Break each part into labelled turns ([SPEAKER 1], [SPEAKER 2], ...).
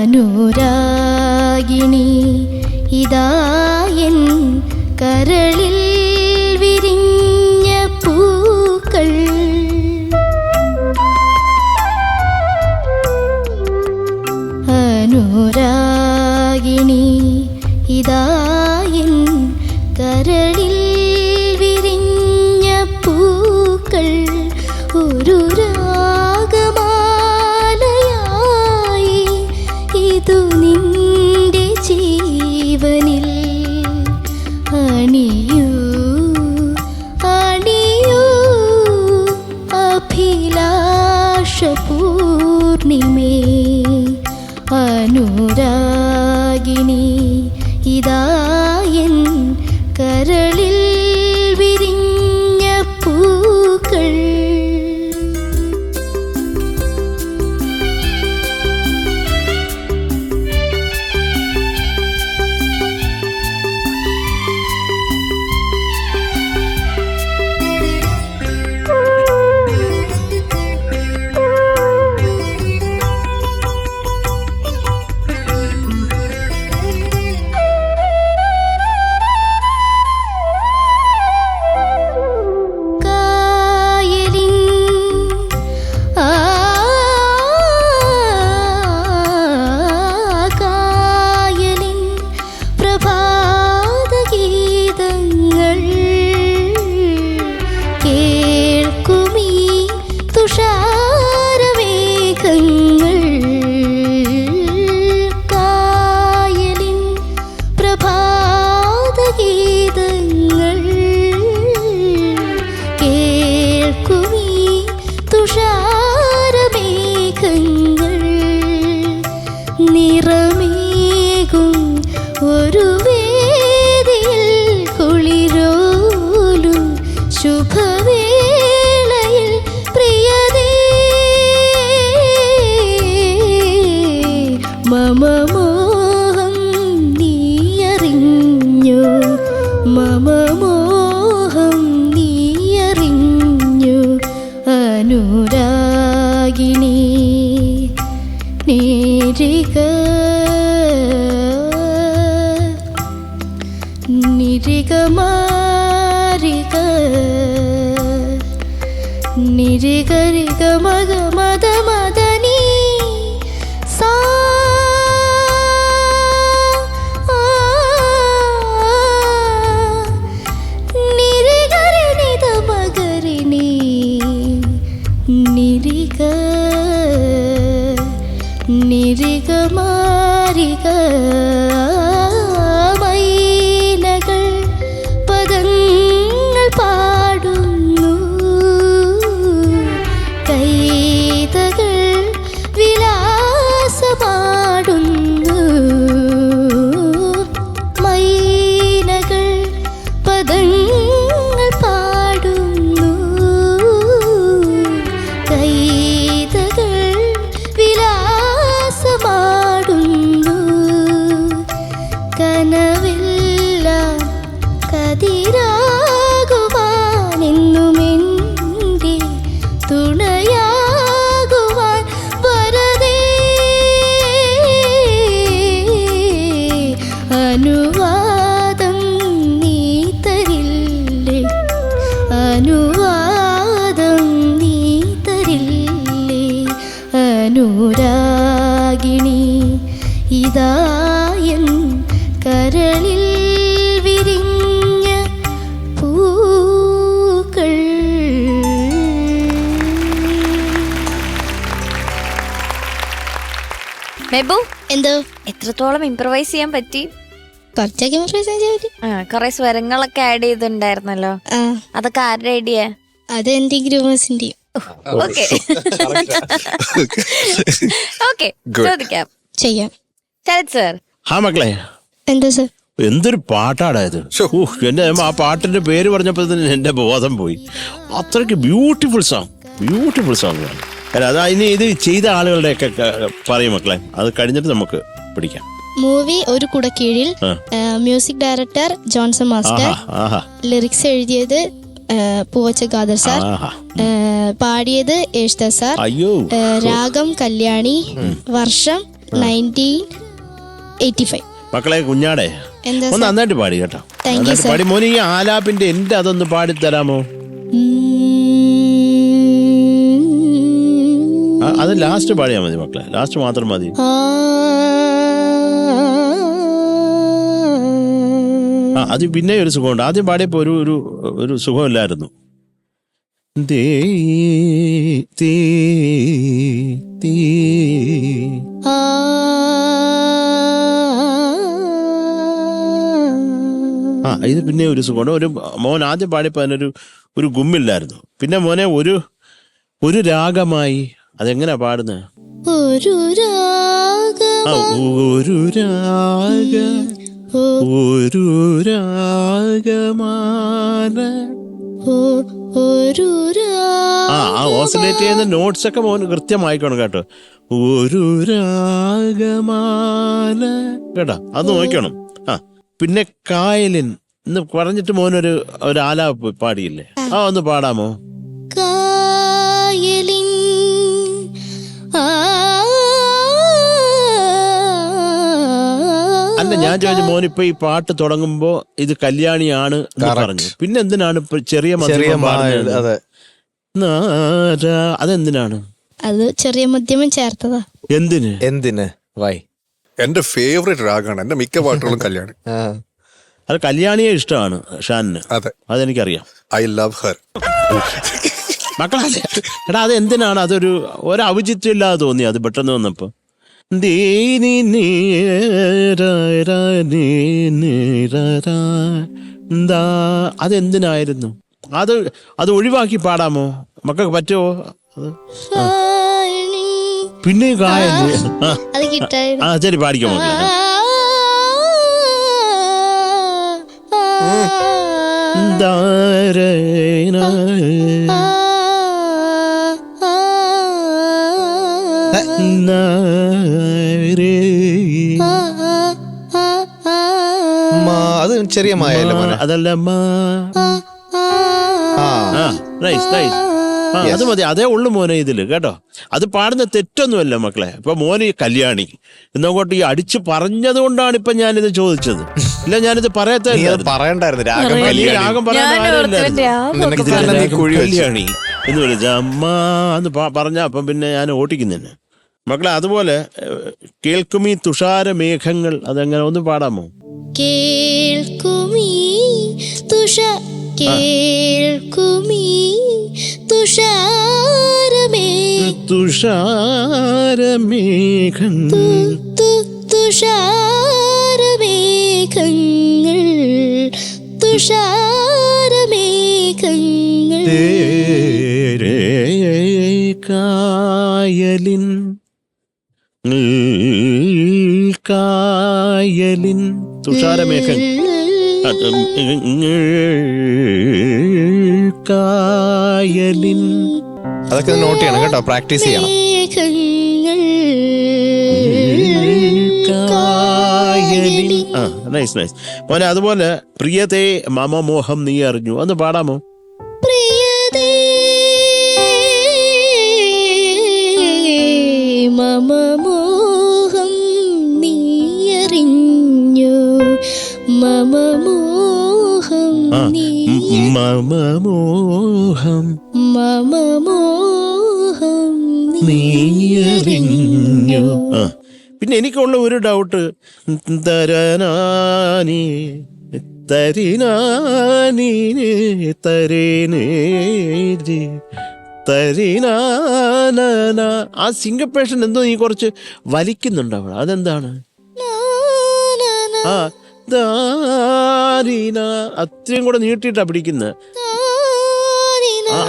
[SPEAKER 1] അനുരാഗിണി ഇതായൻ കരളിൽ വിരിഞ്ഞ പൂക്കൾ. അനുരാഗിണി ഇതായൻ കരളിൽ വിരിഞ്ഞ പൂക്കൾ. ഒരു രാഗമാലയായി ഇതു നിന്റെ ജീവനിൽ അണിയൂ അണിയൂ അഭിലാഷപൂർണിമേ. അനുരാഗിണി ഇതായൻ കരളിൽ വിരിഞ്ഞ പൂക്കൾ. നിറമേകും ഒരു വേദിയിൽ കുളിരോലും ശുഭവേളയിൽ പ്രിയതേ മമ മോഹം നീയറിഞ്ഞു. മമ മോഹം നീയറിഞ്ഞു. അനുരാഗിണി നിരിക നിരിക മാരിക നിരിക രിക മഗ മദ മദനി സാ നിരിക നിദ മഗരിനി നിരിക നിരിക മാരിക. മൈനകൾ പദങ്ങൾ പാടുന്നു. കൈതകൾ വിലാസമാടുന്നു. മൈനകൾ പദങ്ങൾ പാടുന്നു. കൈതകൾ വിലാസമാടുന്നു. കനവെല്ലാം കതിരാകുവാൻ എന്നുമെൻ്റെ തുണയാകുവാൻ വരദേ. അനുവാദം നീ തരില്ലേ? അനുവാദം നീ തരില്ലേ? അനുരാഗിണി ഇതായൻ കരളിൽ വിരിഞ്ഞ പൂക്കൾ.
[SPEAKER 2] മെബു,
[SPEAKER 1] എന്തോ
[SPEAKER 2] എത്രത്തോളം ഇംപ്രവൈസ് ചെയ്യാൻ പറ്റി?
[SPEAKER 1] കുറച്ചൊക്കെ ഇംപ്രവൈസ് ചെയ്യാൻ പറ്റി.
[SPEAKER 2] കൊറേ സ്വരങ്ങളൊക്കെ ആഡ് ചെയ്തിട്ടുണ്ടായിരുന്നല്ലോ. അതൊക്കെ ആരുടെ ഐഡിയ?
[SPEAKER 1] അത് എന്റെ ഗ്രൂമേഴ്സിന്റെയും.
[SPEAKER 2] Okay okay
[SPEAKER 3] Good.
[SPEAKER 2] ചോദിക്കാം.
[SPEAKER 1] ചെയ്യാം.
[SPEAKER 2] ശരത് സർ,
[SPEAKER 4] ആ മക്കളെ,
[SPEAKER 1] എന്താ സർ?
[SPEAKER 4] എന്തൊരു പാട്ടാടായത്. എന്റെ ആ പാട്ടിന്റെ പേര് പറഞ്ഞപ്പോൾ തന്നെ എന്റെ ബോധം പോയി. അത്രയ്ക്ക് ബ്യൂട്ടിഫുൾ സോങ് ആണ്. അല്ല, അത് ഇനി ഇത് ചെയ്ത ആളുകളുടെ ഒക്കെ പറയും മക്കളെ, അത് കഴിഞ്ഞിട്ട് നമുക്ക് പിടിക്കാം.
[SPEAKER 1] മൂവി ഒരു കുടക്കീഴിൽ.
[SPEAKER 4] ആ.
[SPEAKER 1] Music director Johnson master.
[SPEAKER 4] ആഹാ
[SPEAKER 1] ലിറിക്സ് എഴുതിയത് പൂവച്ച ഖാദർ സാർ.
[SPEAKER 4] ആഹാ.
[SPEAKER 1] പാടിയത് യേശുദാസ് സാർ.
[SPEAKER 4] അയ്യോ.
[SPEAKER 1] രാഗം കല്യാണി. വർഷം 1985.
[SPEAKER 4] മക്കളെ കുഞ്ഞാടെ
[SPEAKER 1] എന്താ
[SPEAKER 4] ഒന്ന്
[SPEAKER 1] സർ?
[SPEAKER 4] നന്നായിട്ട് പാടി കേട്ടോ.
[SPEAKER 1] Thank you,
[SPEAKER 4] നന്നായിട്ട്
[SPEAKER 1] sir.
[SPEAKER 4] പാടി മോനെ. ഈ ആലാപിന്റെ എന്റെ അതൊന്ന് പാടിത്തരാമോ? അത് ലാസ്റ്റ് പാടിയാ മതി മക്കളെ, ലാസ്റ്റ് മാത്രം മതി. അത് പിന്നെ ഒരു സുഖമുണ്ട്. ആദ്യം പാടിയപ്പോ ഒരു സുഖമില്ലായിരുന്നു. ദേ തേ തേ. ഇത് പിന്നെ ഒരു സുഖമുണ്ട്. ഒരു മോൻ ആദ്യം പാടിയപ്പോ അതിനൊരു ഗുമ്മില്ലായിരുന്നു. പിന്നെ മോനെ ഒരു രാഗമായി. അതെങ്ങനെയാ പാടുന്നത്?
[SPEAKER 1] ഒരു രാഗം.
[SPEAKER 4] ഒരു രാഗമാന.
[SPEAKER 1] ഒരു
[SPEAKER 4] ഓസിലേറ്റ് ചെയ്യുന്ന നോട്ട്സ് ഒക്കെ മോന് കൃത്യമായിക്കോണം കേട്ടോ. ഒരു രാഗമാന കേട്ടോ, അത് നോക്കണം. പിന്നെ കായലിൻ എന്ന് പറഞ്ഞിട്ട് മോനൊരു ആലാപ് പാടിയില്ലേ, ഒന്ന് പാടാമോ?
[SPEAKER 1] കായലിൻ
[SPEAKER 4] അല്ല, ഞാൻ ചോദിച്ചു മോനിപ്പോ ഈ പാട്ട് തുടങ്ങുമ്പോ ഇത് കല്യാണിയാണ് എന്ന് പറഞ്ഞു. പിന്നെ എന്തിനാണ് ഇപ്പൊ ചെറിയ അതെന്തിനാണ്?
[SPEAKER 1] അത് ചെറിയ മദ്യമം ചേർത്തതാ.
[SPEAKER 4] എന്തിന്
[SPEAKER 3] വൈ?
[SPEAKER 5] എന്റെ ഫേവറേറ്റ് രാഗമാണ്. എന്റെ മിക്ക പാട്ടുകളും കല്യാണി.
[SPEAKER 4] അത് കല്യാണിയെ ഇഷ്ടമാണ് ഷാനിന്.
[SPEAKER 5] അതെ,
[SPEAKER 4] അതെനിക്കറിയാം.
[SPEAKER 5] I love her.
[SPEAKER 4] മക്കളെ എടാ, അത് എന്തിനാണ്? അതൊരു ഔചിത്യം ഇല്ലാതെ തോന്നി അത് പെട്ടെന്ന് വന്നപ്പോ. അതെന്തിനായിരുന്നു? അത് ഒഴിവാക്കി പാടാമോ? മക്കൾക്ക് പറ്റുമോ? പിന്നെ
[SPEAKER 1] അത് കിട്ടായിരുന്നു.
[SPEAKER 4] ശരി, പാടിക്കോ മക്കളെ.
[SPEAKER 3] അത് ചെറിയ മായല്ലേ മോനെ?
[SPEAKER 4] അതല്ല, അത് മതി. അതേ ഉള്ളു മോനെ ഇതില് കേട്ടോ. അത് പാടുന്ന തെറ്റൊന്നുമല്ല മക്കളെ. ഇപ്പൊ മോന് കല്യാണി എന്നങ്ങോട്ട് ഈ അടിച്ച് പറഞ്ഞത് കൊണ്ടാണ് ഇപ്പൊ ഞാനിത് ചോദിച്ചത്. ഇല്ല, ഞാനിത്
[SPEAKER 3] പറയണ്ടായിരുന്നു.
[SPEAKER 4] രാഗം കല്യാണി എന്ന് വിളിച്ച അമ്മ എന്ന് പറഞ്ഞ അപ്പം പിന്നെ ഞാൻ ഓട്ടിക്കുന്നതന്നെ മക്കളെ. അതുപോലെ കേൾക്കുമീ തുഷാര മേഘങ്ങൾ, അതെങ്ങനെ ഒന്ന് പാടാമോ?
[SPEAKER 1] കേൾക്കുമീ കേൾക്കുമീ
[SPEAKER 4] തുഷാരമേഘങ്ങൾ
[SPEAKER 1] തുഷാരമേഘങ്ങൾ
[SPEAKER 4] കായലിൻ തുഷാരമേഘങ്ങൾ കായലിൻ.
[SPEAKER 3] അതൊക്കെ നോട്ട് ചെയ്യണം കേട്ടോ, പ്രാക്ടീസ് ചെയ്യണം.
[SPEAKER 4] നൈസ്. മോനെ അതുപോലെ പ്രിയതേ മമ മോഹം നീ അറിഞ്ഞു, ഒന്ന് പാടാമോ?
[SPEAKER 1] പ്രിയതേ മമ മോഹം നീ അറിഞ്ഞു. മമ മോഹം
[SPEAKER 4] മമ മോഹം നീ അറിഞ്ഞു. പിന്നെ എനിക്കുള്ള ഒരു ഡൗട്ട്, തരനാനി തരിനാനി തരേനേരി തരിനാന. ആ സിംഗപ്പേഷൻ എന്തോ നീ കുറച്ച് വലിക്കുന്നുണ്ട് അവിടെ, അതെന്താണ്? ദാരിന അത്രയും കൂടെ നീട്ടിയിട്ടാ പിടിക്കുന്നത്.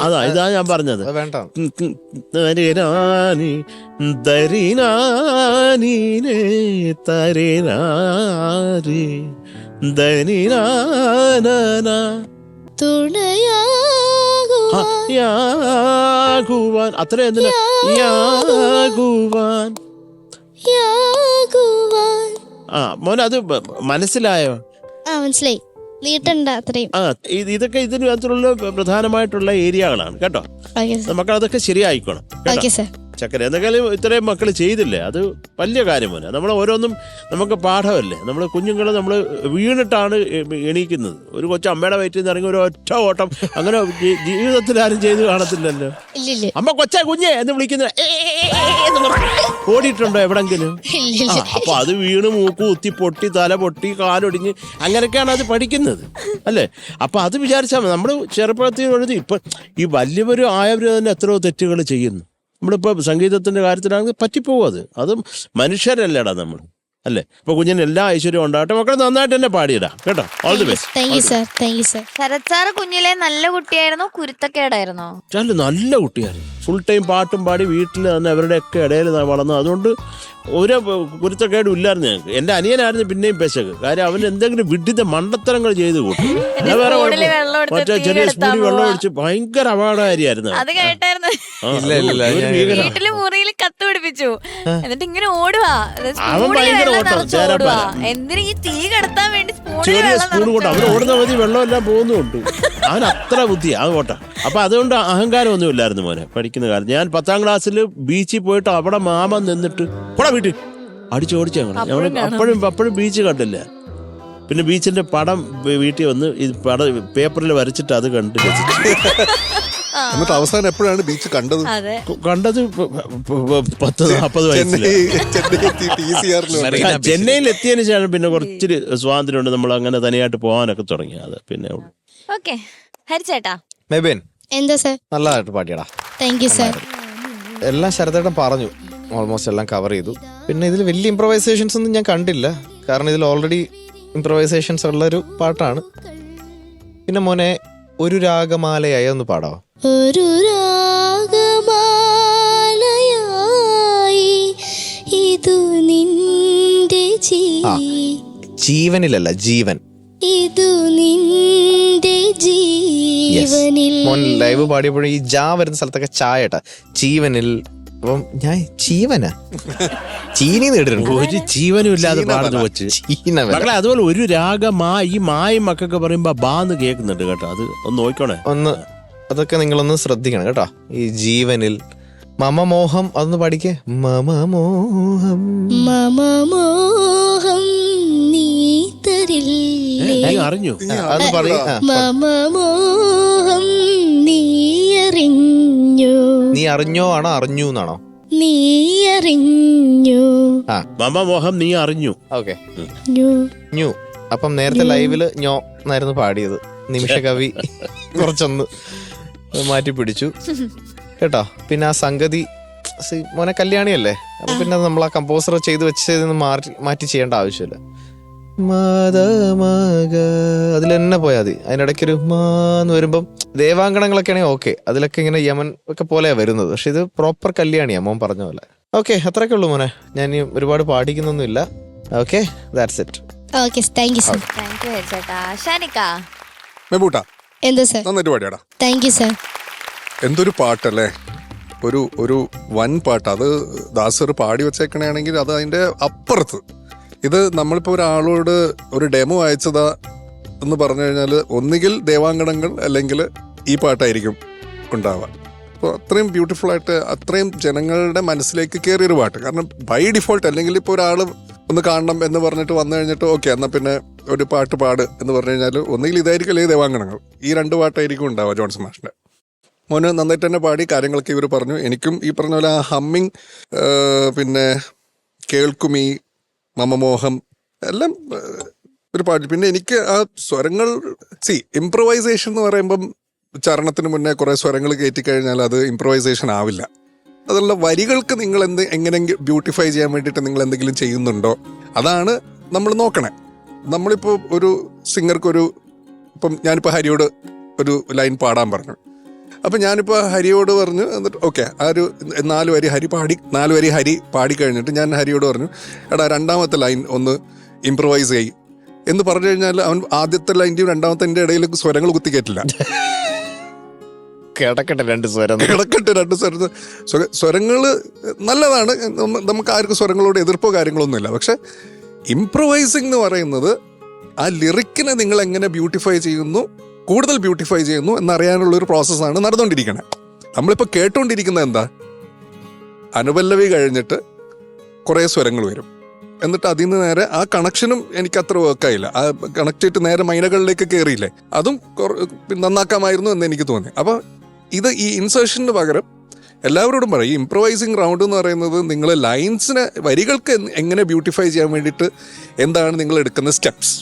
[SPEAKER 4] അതാ ഇതാ ഞാൻ പറഞ്ഞത്.
[SPEAKER 3] അത് വേണ്ട.
[SPEAKER 4] തരിനാനി ദരിനാനീനേ തരിനാരി ദനിനാന യാകുവാൻ അത്ര എന്തിനാ യാകുവാൻ. ആ മോനെ അത് മനസ്സിലായോ?
[SPEAKER 1] മനസ്സിലായി. നീട്ടണ്ട അത്രയും.
[SPEAKER 4] ഇതൊക്കെ ഇതിന് അകത്തുള്ള പ്രധാനമായിട്ടുള്ള ഏരിയകളാണ് കേട്ടോ. നമുക്ക് അതൊക്കെ ശരിയായിക്കോണം
[SPEAKER 1] ഓക്കെ സാർ.
[SPEAKER 4] ചക്കര എന്തെങ്കിലും ഇത്രയും മക്കൾ ചെയ്തില്ലേ, അത് വലിയ കാര്യമല്ല. നമ്മൾ ഓരോന്നും നമുക്ക് പാഠമല്ലേ. നമ്മൾ കുഞ്ഞുങ്ങളെ നമ്മൾ വീണിട്ടാണ് എണീക്കുന്നത്. ഒരു കൊച്ചു അമ്മയുടെ വയറ്റിൽ നിന്ന് ഇറങ്ങി ഒരു ഒറ്റ ഓട്ടം അങ്ങനെ ജീവിതത്തിൽ ആരും ചെയ്ത് കാണത്തില്ലല്ലോ. അമ്മ കൊച്ചാ കുഞ്ഞേ എന്ന് വിളിക്കുന്ന ഓടിയിട്ടുണ്ടോ എവിടെങ്കിലും? അപ്പൊ അത് വീണ് മൂക്ക് കുത്തി പൊട്ടി തല പൊട്ടി കാലൊടിഞ്ഞ് അങ്ങനെയൊക്കെയാണ് അത് പഠിക്കുന്നത് അല്ലേ. അപ്പൊ അത് വിചാരിച്ചാൽ നമ്മൾ ചെറുപ്പത്തിൽ എഴുതി. ഇപ്പൊ ഈ വലിയവരും ആയവര് തന്നെ എത്രയോ തെറ്റുകൾ ചെയ്യുന്നു. നമ്മളിപ്പോൾ സംഗീതത്തിന്റെ കാര്യത്തിലാണെങ്കിൽ പറ്റിപ്പോവും. അതും മനുഷ്യരല്ലേടാ നമ്മൾ അല്ലേ. ഇപ്പൊ കുഞ്ഞിന് എല്ലാ ഐശ്വര്യവും ഉണ്ടാകട്ടെ. മക്കളെ നന്നായിട്ട് തന്നെ പാടിയിടാ കേട്ടോ. All the best.
[SPEAKER 2] Sarath sir കുഞ്ഞിലെ നല്ല കുട്ടിയായിരുന്നോ കുരുത്തക്കേടായിരുന്നോ?
[SPEAKER 4] നല്ല കുട്ടിയായിരുന്നു. ഫുൾ ടൈം പാട്ടും പാടി വീട്ടിൽ തന്നെ അവരുടെയൊക്കെ ഇടയിൽ വളർന്നു. അതുകൊണ്ട് ഒരു കുരുത്തക്കേടും ഇല്ലായിരുന്നു ഞങ്ങൾക്ക്. എന്റെ അനിയനായിരുന്നു പിന്നെയും പെശക്. കാര്യം അവൻ എന്തെങ്കിലും വിഡിത മണ്ടത്തരങ്ങൾ ചെയ്ത് കൂട്ടും. മറ്റേ ചെറിയ സ്പൂണിൽ വെള്ളം ഒഴിച്ച് ഭയങ്കര അപകടകാരിയായിരുന്നു.
[SPEAKER 2] അത് കേട്ടായിരുന്നു. വീട്ടില് മുറിയിൽ കത്ത് പിടിപ്പിച്ചു. എന്നിട്ട് ഇങ്ങനെ ഓടുവാ.
[SPEAKER 4] അവൻ ഭയങ്കര ഓട്ടം.
[SPEAKER 2] എന്തിനാ ഈ തീ കടത്താൻ വേണ്ടി
[SPEAKER 4] ചെറിയ സ്പൂൺ കൊണ്ട് അവൻ ഓടുന്ന മതി വെള്ളം എല്ലാം പോകുന്നുണ്ട്. അവൻ അത്ര ബുദ്ധിയാ അത് ഓട്ടം. അപ്പൊ അതുകൊണ്ട് അഹങ്കാരമൊന്നും ഇല്ലായിരുന്നു മോനെ പഠിക്കുന്ന കാലത്ത്. ഞാൻ 10ാം ക്ലാസ്സിൽ ബീച്ചിൽ പോയിട്ട് അവിടെ മാമൻ നിന്നിട്ട് പോടാ വീട്ടിൽ അടിച്ചോടിച്ചു. അപ്പോഴും ബീച്ച് കണ്ടില്ല. പിന്നെ ബീച്ചിന്റെ പടം വീട്ടിൽ വന്ന് ഈ പടം പേപ്പറിൽ വരച്ചിട്ട് അത് കണ്ട് രസിച്ചു.
[SPEAKER 5] എന്നിട്ട് അവസാനം എപ്പോഴാണ് ബീച്ച് കണ്ടത്?
[SPEAKER 4] കണ്ടത് 10-40 വയസ്സിൽ ചെന്നൈയിൽ എത്തിയതിനു ശേഷം പിന്നെ കുറച്ച് സ്വാതന്ത്ര്യമുണ്ട്. നമ്മൾ അങ്ങനെ തനിയായിട്ട് പോകാനൊക്കെ തുടങ്ങി. അത് പിന്നെ
[SPEAKER 2] ഹരിച്ചേട്ടാ
[SPEAKER 1] എന്താ സാർ?
[SPEAKER 3] നല്ലതായിട്ട് പാടിയടാ.
[SPEAKER 1] Thank you sir.
[SPEAKER 3] എല്ലാം ശരത്തേട്ടൻ പറഞ്ഞു. ഓൾമോസ്റ്റ് എല്ലാം കവർ ചെയ്തു. പിന്നെ ഇതിൽ വലിയ ഇംപ്രവൈസേഷൻസ് ഒന്നും ഞാൻ കണ്ടില്ല. കാരണം ഇതിൽ ഓൾറെഡി ഇംപ്രവൈസേഷൻസ് ഉള്ളൊരു പാട്ടാണ്. പിന്നെ മോനെ ഒരു രാഗമാലയായി ഒന്ന് പാടാവോ?
[SPEAKER 1] ഒരു രാഗമാലയായി ഇതു നിന്റെ
[SPEAKER 3] ജീവനിലല്ല ജീവൻ.
[SPEAKER 1] ഇതു നിന്റെ ജീവനിൽ.
[SPEAKER 3] മോൻ ലൈവ് പാടിയപ്പോഴും ഈ ജാ വരുന്ന സ്ഥലത്തൊക്കെ ചായട്ടാ ജീവനിൽ. അപ്പം ഞാൻ ജീവനാ ചീനി നേടിട്ടുണ്ട്.
[SPEAKER 4] ഒരു ജീവനും ഇല്ലാതെ പാടുന്നു കൊച്ച്. മക്കളെ അതുപോലെ ഒരു രാഗമായി മായും മക്കൊക്കെ പറയുമ്പോ ബാന്ന് കേൾക്കുന്നുണ്ട് കേട്ടോ. അത് ഒന്ന് നോക്കണേ.
[SPEAKER 3] അതൊക്കെ നിങ്ങളൊന്ന് ശ്രദ്ധിക്കണം കേട്ടോ. ഈ ജീവനിൽ മമമോഹം അതൊന്ന് പാടിക്കേ. മമമോഹം
[SPEAKER 1] മമമോഹം നീ തരില്ലേ.
[SPEAKER 4] അറിഞ്ഞു
[SPEAKER 3] അത് പറയും.
[SPEAKER 1] മമമോഹം നീ അറിഞ്ഞോ.
[SPEAKER 3] നീ അറിഞ്ഞോ ആണോ അറിഞ്ഞു എന്നാണോ?
[SPEAKER 1] നീ അറിഞ്ഞു.
[SPEAKER 4] മമമോഹം നീ അറിഞ്ഞു.
[SPEAKER 3] Okay new. അപ്പം നേരത്തെ ലൈവില് ഞോ എന്നായിരുന്നു പാടിയത്. നിമിഷകവി കുറച്ചൊന്ന് മാറ്റി പിടിച്ചു കേട്ടോ. പിന്നെ ആ സംഗതി മോനെ കല്യാണിയല്ലേ. അപ്പൊ പിന്നെ നമ്മൾ ആ കമ്പോസർ ചെയ്ത് വെച്ചതിന് മാറ്റി ചെയ്യേണ്ട ആവശ്യമില്ല. അതിൽ തന്നെ പോയാൽ മതി. അതിനിടയ്ക്കൊരു മാന്ന് വരുമ്പം ദേവാങ്കണങ്ങളൊക്കെ ആണെങ്കിൽ ഓക്കെ. അതിലൊക്കെ ഇങ്ങനെ യമൻ ഒക്കെ പോലെയാ വരുന്നത്. പക്ഷെ ഇത് പ്രോപ്പർ കല്യാണിയാ മോൻ പറഞ്ഞ പോലെ. ഓക്കെ അത്രയൊക്കെ ഉള്ളൂ മോനെ. ഞാൻ ഒരുപാട് പാടിക്കുന്നൊന്നും ഇല്ല. Okay that's it.
[SPEAKER 1] Okay thank you sir.
[SPEAKER 2] Thank you ഹരിച്ചേട്ടാ. ഷാനിക്ക
[SPEAKER 1] എന്താ സർ?
[SPEAKER 5] നന്നായിട്ട് പാടിയാടാ.
[SPEAKER 1] Thank you sir.
[SPEAKER 5] എന്തൊരു പാട്ടല്ലേ. ഒരു വൻ പാട്ട്. അത് ദാസർ പാടി വെച്ചേക്കണെങ്കിൽ അത് അതിന്റെ അപ്പുറത്ത്. ഇത് നമ്മളിപ്പോൾ ഒരാളോട് ഒരു ഡെമോ അയച്ചതാ എന്ന് പറഞ്ഞു കഴിഞ്ഞാൽ ഒന്നുകിൽ ദേവാങ്കണങ്ങൾ അല്ലെങ്കിൽ ഈ പാട്ടായിരിക്കും ഉണ്ടാവുക. അപ്പോൾ അത്രയും ബ്യൂട്ടിഫുൾ ആയിട്ട് അത്രയും ജനങ്ങളുടെ മനസ്സിലേക്ക് കയറിയൊരു പാട്ട്. കാരണം ബൈ ഡിഫോൾട്ട് അല്ലെങ്കിൽ ഇപ്പോൾ ഒരാൾ ഒന്ന് കാണണം എന്ന് പറഞ്ഞിട്ട് വന്നു കഴിഞ്ഞിട്ട് ഓക്കെ എന്നാൽ പിന്നെ ഒരു പാട്ട് പാട് എന്ന് പറഞ്ഞു കഴിഞ്ഞാൽ ഒന്നുകിൽ ഇതായിരിക്കും അല്ലെങ്കിൽ ദേവാങ്കണങ്ങൾ. ഈ 2 പാട്ടായിരിക്കും ഉണ്ടാവുക ജോൺസൺ മാഷിൻ്റെ. മോന് നന്നായിട്ട് തന്നെ പാടി. കാര്യങ്ങളൊക്കെ ഇവർ പറഞ്ഞു. എനിക്കും ഈ പറഞ്ഞ പോലെ ആ ഹമ്മിങ് പിന്നെ കേൾക്കുമീ മമമോഹം എല്ലാം ഒരു പാട്ട്. പിന്നെ എനിക്ക് ആ സ്വരങ്ങൾ ഇംപ്രവൈസേഷൻ എന്ന് പറയുമ്പം ചരണത്തിന് മുന്നേ കുറെ സ്വരങ്ങൾ കയറ്റി കഴിഞ്ഞാൽ അത് ഇംപ്രവൈസേഷൻ ആവില്ല. അതുള്ള വരികൾക്ക് നിങ്ങൾ എങ്ങനെയെങ്കിലും ബ്യൂട്ടിഫൈ ചെയ്യാൻ വേണ്ടിയിട്ട് നിങ്ങൾ എന്തെങ്കിലും ചെയ്യുന്നുണ്ടോ അതാണ് നമ്മൾ നോക്കണേ. നമ്മളിപ്പോൾ ഒരു സിംഗർക്ക് ഇപ്പം ഞാനിപ്പോൾ ഹരിയോട് ഒരു ലൈൻ പാടാൻ പറഞ്ഞു. അപ്പം ഞാനിപ്പോൾ ഹരിയോട് പറഞ്ഞു, എന്നിട്ട് ഓക്കെ ആ ഒരു 4 വരി ഹരി പാടി കഴിഞ്ഞിട്ട് ഞാൻ ഹരിയോട് പറഞ്ഞു, എടാ രണ്ടാമത്തെ ലൈൻ ഒന്ന് ഇംപ്രവൈസ് ചെയ്യും എന്ന് പറഞ്ഞു കഴിഞ്ഞാൽ അവൻ ആദ്യത്തെ ലൈൻ്റെയും രണ്ടാമത്തെ ഇടയിൽ സ്വരങ്ങൾ കുത്തിക്കയറ്റില്ല.
[SPEAKER 3] കിടക്കട്ടെ 2 സ്വരം.
[SPEAKER 5] കിടക്കട്ടെ 2 സ്വരങ്ങൾ നല്ലതാണ്, നമുക്ക് ആർക്കും സ്വരങ്ങളോട് എതിർപ്പോ കാര്യങ്ങളൊന്നുമില്ല. പക്ഷെ ഇംപ്രവൈസിങ് എന്ന് പറയുന്നത് ആ ലിറിക്കിനെ നിങ്ങൾ എങ്ങനെ ബ്യൂട്ടിഫൈ ചെയ്യുന്നു, കൂടുതൽ ബ്യൂട്ടിഫൈ ചെയ്യുന്നു എന്നറിയാനുള്ള ഒരു പ്രോസസ്സാണ് നടന്നുകൊണ്ടിരിക്കുന്നത്. നമ്മളിപ്പോൾ കേട്ടുകൊണ്ടിരിക്കുന്നത് എന്താ, അനുപല്ലവി കഴിഞ്ഞിട്ട് കുറേ സ്വരങ്ങൾ വരും, എന്നിട്ട് അതിൽ നിന്ന് നേരെ ആ കണക്ഷനും എനിക്ക് അത്ര വർക്കായില്ല. ആ കണക്ട് ചെയ്തിട്ട് നേരെ മൈനകളിലേക്ക് കയറിയില്ലേ, അതും നന്നാക്കാമായിരുന്നു എന്ന് എനിക്ക് തോന്നി. അപ്പോൾ ഇത് ഈ ഇൻസേർഷന് പകരം എല്ലാവരോടും പറയും, ഈ ഇംപ്രവൈസിങ് റൗണ്ട് എന്ന് പറയുന്നത് നിങ്ങൾ ലൈൻസിനെ, വരികൾക്ക് എങ്ങനെ ബ്യൂട്ടിഫൈ ചെയ്യാൻ വേണ്ടിയിട്ട് എന്താണ് നിങ്ങൾ എടുക്കുന്ന സ്റ്റെപ്സ്,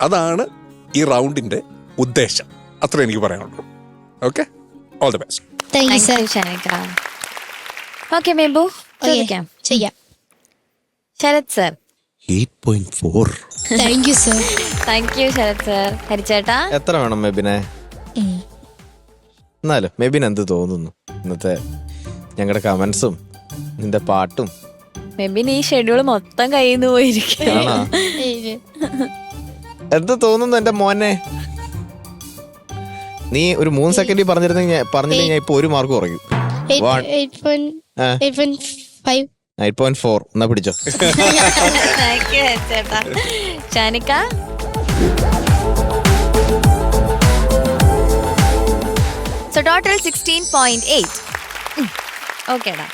[SPEAKER 5] അതാണ് ഈ റൗണ്ടിന്റെ ഉദ്ദേശം. അത്ര എനിക്ക് പറയാനുള്ളൂ. Okay, all the best.
[SPEAKER 1] Thank you sir.
[SPEAKER 2] ഷാനിക്ക. ഓക്കെ ബേബു, ചോദിക്കാം.
[SPEAKER 1] ചെയ്യാം.
[SPEAKER 2] Sarath sir.
[SPEAKER 4] 8.4.
[SPEAKER 1] Thank you sir.
[SPEAKER 2] Thank you Sarath sir. ഹരിച്ചേട്ടാ
[SPEAKER 3] എത്ര വേണം മെബിനെ? എന്നാലും മെബിൻ എന്ത് തോന്നുന്നു ഇന്നത്തെ ഞങ്ങളുടെ കമന്റ്സും നിന്റെ പാട്ടും?
[SPEAKER 2] മേബി ഈ ഷെഡ്യൂൾ മൊത്തം കയ്യിൽ നിന്ന് പോയിരിക്കും.
[SPEAKER 3] ആണോ? എന്ത് തോന്നുന്നു എന്റെ മോനെ? നീ ഒരു 3 സെക്കൻഡിൽ പറഞ്ഞില്ലെങ്കിൽ ഞാൻ ഇപ്പൊ 1 മാർക്ക് കുറയും. 8.4. എന്നാ പിടിച്ചോ.
[SPEAKER 2] താങ്ക് യു ഹരിച്ചേട്ടാ. ഷാനിക്ക. So total 16.8. Okay, da.